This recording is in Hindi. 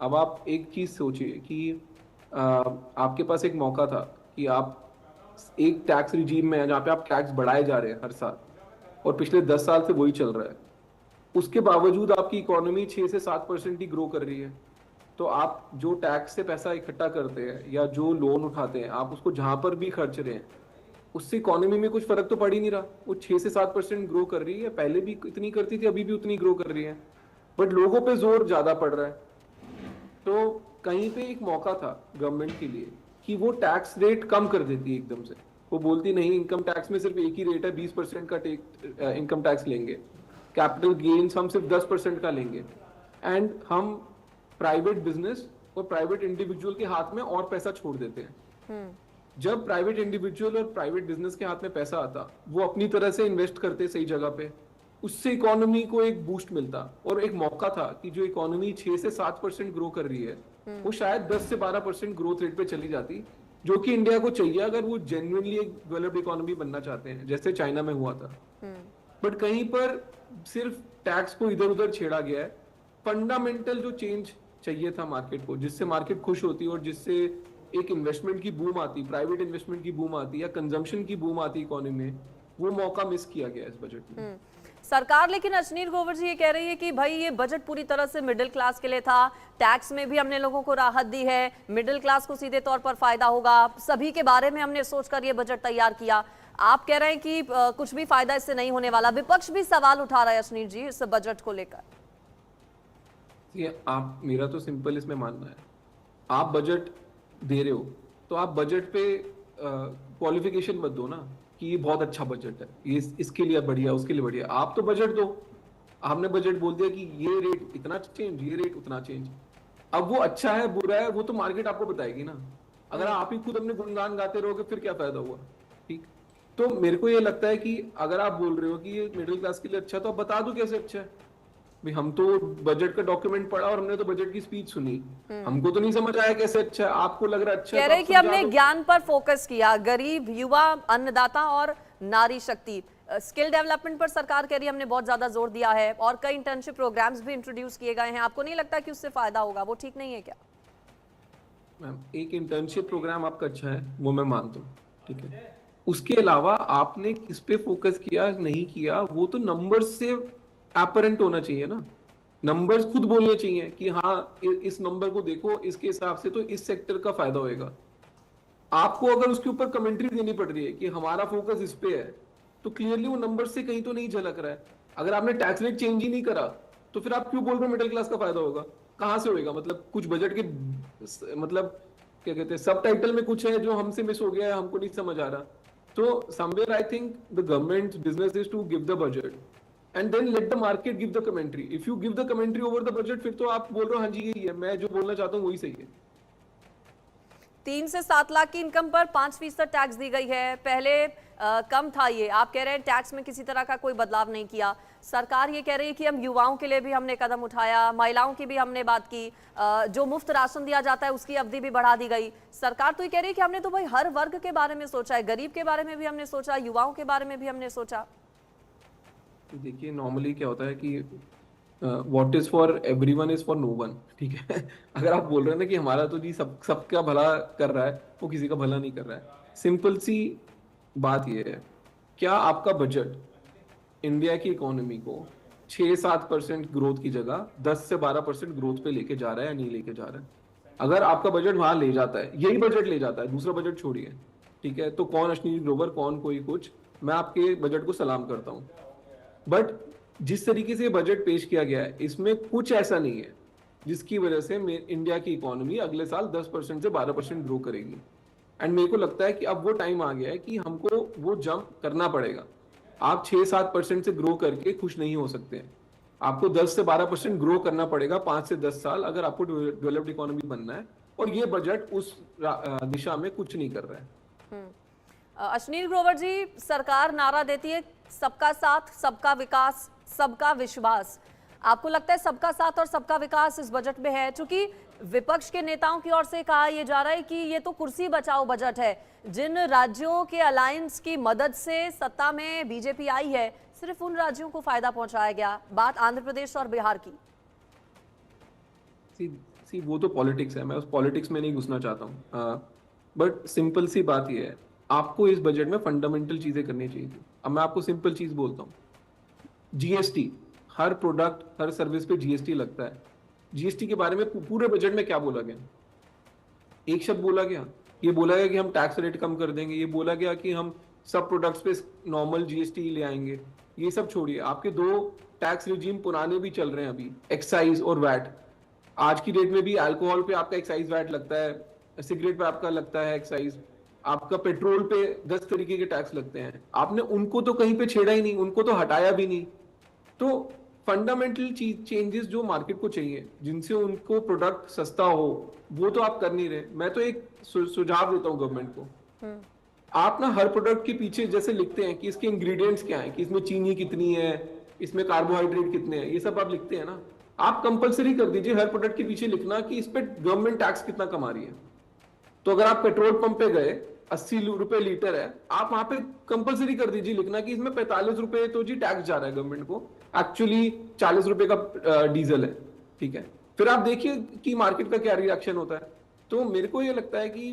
अब आप एक चीज सोचिए कि आपके पास एक मौका था कि आप एक टैक्स रिजीम में है जहाँ पे आप टैक्स बढ़ाए जा रहे हैं हर साल, और पिछले 10 साल से वही चल रहा है। उसके बावजूद आपकी इकोनॉमी 6 से 7% ही ग्रो कर रही है। तो आप जो टैक्स से पैसा इकट्ठा करते हैं या जो लोन उठाते हैं, आप उसको जहां पर भी खर्च रहे हैं, उससे इकोनॉमी में कुछ फर्क तो पड़ ही नहीं रहा। वो 6 से 7% ग्रो कर रही है, पहले भी इतनी करती थी, अभी भी उतनी ग्रो कर रही है, बट लोगों पे जोर ज्यादा पड़ रहा है। तो कहीं पे एक मौका था गवर्नमेंट के लिए कि वो टैक्स रेट कम कर देती है एकदम से। वो बोलती नहीं, इनकम टैक्स में सिर्फ एक ही रेट है, 20% का इनकम टैक्स लेंगे, कैपिटल गेन्स हम सिर्फ 10% का लेंगे, एंड हम प्राइवेट बिजनेस और प्राइवेट इंडिविजुअल के हाथ में और पैसा छोड़ देते हैं। जब प्राइवेट इंडिविजुअल और प्राइवेट बिजनेस के हाथ में पैसा आता, वो अपनी तरह से इन्वेस्ट करते सही जगह पे, उससे इकोनॉमी को एक बूस्ट मिलता। और एक मौका था कि जो इकोनॉमी 6 से 7% ग्रो कर रही है, वो शायद 10 से 12% ग्रोथ रेट पे चली जाती, जो कि इंडिया को चाहिए अगर वो जेन्युइनली एक डेवलप्ड इकोनॉमी बनना चाहते हैं, जैसे चाइना में हुआ था। बट कहीं पर सिर्फ टैक्स को इधर उधर छेड़ा गया है। फंडामेंटल जो चेंज चाहिए था मार्केट को, जिससे मार्केट खुश होती और जिससे एक इन्वेस्टमेंट की बूम आती, प्राइवेट इन्वेस्टमेंट की बूम आती या कंजम्पशन की बूम आती इकोनॉमी में, वो मौका मिस किया गया इस बजट में। सरकार लेकिन अश्नीर ग्रोवर जी ये कह रही है कि भाई ये बजट पूरी तरह से मिडिल क्लास के लिए था, टैक्स में भी हमने लोगों को राहत दी है, मिडिल क्लास को सीधे तौर पर फायदा होगा, सभी के बारे में हमने सोचकर ये बजट तैयार किया। आप कह रहे हैं कि कुछ भी फायदा इससे नहीं होने वाला। विपक्ष भी सवाल उठा रहा है अश्नीर जी इस बजट को लेकर। ये आप, मेरा तो सिंपल इसमें मानना है, आप बजट दे रहे हो तो आप बजट पे क्वालिफिकेशन मत दो ना कि ये बहुत अच्छा बजट है, ये इसके लिए बढ़िया, उसके लिए बढ़िया। आप तो बजट दो। आपने बजट बोल दिया कि ये रेट इतना चेंज, ये रेट उतना चेंज। अब वो अच्छा है बुरा है वो तो मार्केट आपको बताएगी ना। अगर आप ही खुद अपने गुणगान गाते रहोगे फिर क्या फायदा हुआ। ठीक। तो मेरे को ये लगता है कि अगर आप बोल रहे हो कि ये मिडिल क्लास के लिए अच्छा, तो आप बता दो कैसे अच्छा है। भाई हम तो बजट का डॉक्यूमेंट पढ़ा और हमने तो बजट की स्पीच सुनी, हमको तो नहीं समझ आया कैसे अच्छा है। आपको लग रहा है अच्छा है कह तो रहे आप कि समझा हमने दो। ज्ञान पर फोकस किया, गरीब, युवा, अन्नदाता और नारी शक्ति, स्किल डेवलपमेंट पर सरकार कह रही है हमने बहुत ज्यादा जोर दिया है, और कई इंटर्नशिप प्रोग्राम्स भी इंट्रोड्यूस किए गए हैं। आपको नहीं लगता कि उससे फायदा होगा? वो ठीक नहीं है क्या? मैम, एक इंटर्नशिप प्रोग्राम आपका अच्छा है, वो मैं मानता हूँ, ठीक है। उसके अलावा आपने किस पे फोकस किया नहीं किया, वो तो नंबर्स से अपरेंट होना चाहिए ना। नंबर्स खुद बोलने चाहिए कि हाँ, इस नंबर को देखो, इसके हिसाब से तो इस सेक्टर का फायदा होएगा। आपको अगर उसके ऊपर कमेंट्री देनी पड़ रही है कि हमारा फोकस इस पे है, तो क्लियरली वो नंबर से कहीं तो नहीं झलक रहा है। अगर आपने टैक्स रेट चेंज ही नहीं करा, तो फिर आप क्यों बोल रहे हो मिडिल क्लास का फायदा होगा? कहां से होएगा? मतलब कुछ बजट के मतलब क्या कहते हैं, सब टाइटल में कुछ है जो हमसे मिस हो गया है, हमको नहीं समझ आ रहा। तो somewhere I think the government business is to give the budget and then let the market give the commentary. If you give the commentary over the budget, फिर तो आप बोल रहे हो हाँ जी यही है, मैं जो बोलना चाहता हूँ वही सही है। 3 से 7 लाख की इनकम पर 5% टैक्स दी गई है। पहले कम था ये। आप कह रहे हैं टैक्स में किसी तरह का कोई बदलाव नहीं किया। सरकार ये कह रही है कि हम युवाओं के लिए भी हमने कदम उठाया, महिलाओं की भी हमने बात की, जो मुफ्त राशन दिया जाता है उसकी अवधि भी बढ़ा दी गई। सरकार तो ये कह रही है कि हमने तो भाई हर वर्ग के बारे में सोचा है, गरीब के बारे में भी हमने सोचा, युवाओं के बारे में भी हमने सोचा। देखिए नॉर्मली क्या होता है कि what is for everyone is for no one, ठीक है। अगर आप बोल रहे हैं ना कि हमारा तो जी सबका भला कर रहा है, वो किसी का भला नहीं कर रहा है। सिंपल सी बात ये है, क्या आपका बजट इंडिया की इकोनॉमी को 6-7% ग्रोथ की जगह 10 से 12% ग्रोथ पे लेके जा रहा है या नहीं लेके जा रहा है? अगर आपका बजट वहां ले जाता है, यही बजट ले जाता है, दूसरा बजट छोड़िए, ठीक है, तो कौन अश्नीर ग्रोवर, कौन कोई कुछ, मैं आपके बजट को सलाम करता हूँ। बट जिस तरीके से बजट पेश किया गया है, इसमें कुछ ऐसा नहीं है जिसकी वजह से इंडिया की इकोनॉमी अगले साल 10% से 12% ग्रो करेगी। एंड मेरे को लगता है कि अब वो टाइम आ गया है कि हमको वो जंप करना पड़ेगा। आप 6-7% से ग्रो करके खुश नहीं हो सकते हैं। आपको 10 से 12% ग्रो करना पड़ेगा 5 से 10 साल, अगर आपको डेवलप्ड इकोनॉमी बनना है। और ये बजट उस दिशा में कुछ नहीं कर रहा है। अश्नीर ग्रोवर जी, सरकार नारा देती है सबका साथ, सबका विकास, सबका विश्वास। आपको लगता है सबका साथ और सबका विकास इस बजट में है? क्योंकि विपक्ष के नेताओं की ओर से कहा यह जा रहा है कि ये तो कुर्सी बचाओ बजट है। जिन राज्यों के अलायंस की मदद से सत्ता में बीजेपी आई है, सिर्फ उन राज्यों को फायदा पहुंचाया गया। बात आंध्र प्रदेश और बिहार की। सी वो तो पॉलिटिक्स है, मैं उस पॉलिटिक्स में नहीं घुसना चाहता हूँ, बट सिंपल सी बात ये है, आपको इस बजट में फंडामेंटल चीजें करनी चाहिए थी। अब मैं आपको सिंपल चीज बोलता हूँ, जीएसटी, हर प्रोडक्ट हर सर्विस पे जीएसटी लगता है। जीएसटी के बारे में पूरे बजट में क्या बोला गया? एक शब्द बोला गया? ये बोला गया कि हम टैक्स रेट कम कर देंगे, ये बोला गया कि हम सब प्रोडक्ट्स पे नॉर्मल जीएसटी ले आएंगे? ये सब छोड़िए, आपके दो टैक्स रिजीम पुराने भी चल रहे हैं अभी, एक्साइज और वैट। आज की डेट में भी अल्कोहल पे आपका एक्साइज वैट लगता है, सिगरेट पे आपका लगता है एक्साइज, आपका पेट्रोल पे 10 तरीके के टैक्स लगते हैं। आपने उनको तो कहीं पे छेड़ा ही नहीं, उनको तो हटाया भी नहीं। तो फंडामेंटल चेंजेस जो मार्केट को चाहिए, जिनसे उनको प्रोडक्ट सस्ता हो, वो तो आप कर नहीं रहे। मैं तो एक सुझाव देता हूँ गवर्नमेंट को, आप ना हर प्रोडक्ट के पीछे जैसे लिखते हैं कि इसके इंग्रेडिएंट्स क्या हैं, कि इसमें चीनी कितनी है, इसमें कार्बोहाइड्रेट कितने हैं, ये सब आप लिखते हैं ना, आप कंपलसरी कर दीजिए हर प्रोडक्ट के पीछे लिखना कि इस पे गवर्नमेंट टैक्स कितना कमा रही है। तो अगर आप पेट्रोल पंप पे गए, 80 रुपए लीटर है, आप वहां पे कंपलसरी कर दीजिए लिखना कि इसमें 45 रुपए तो जी टैक्स जा रहा है गवर्नमेंट को, एक्चुअली 40 रुपए का डीजल है, ठीक है। फिर आप देखिए कि मार्केट का क्या रिएक्शन होता है। तो मेरे को ये लगता है कि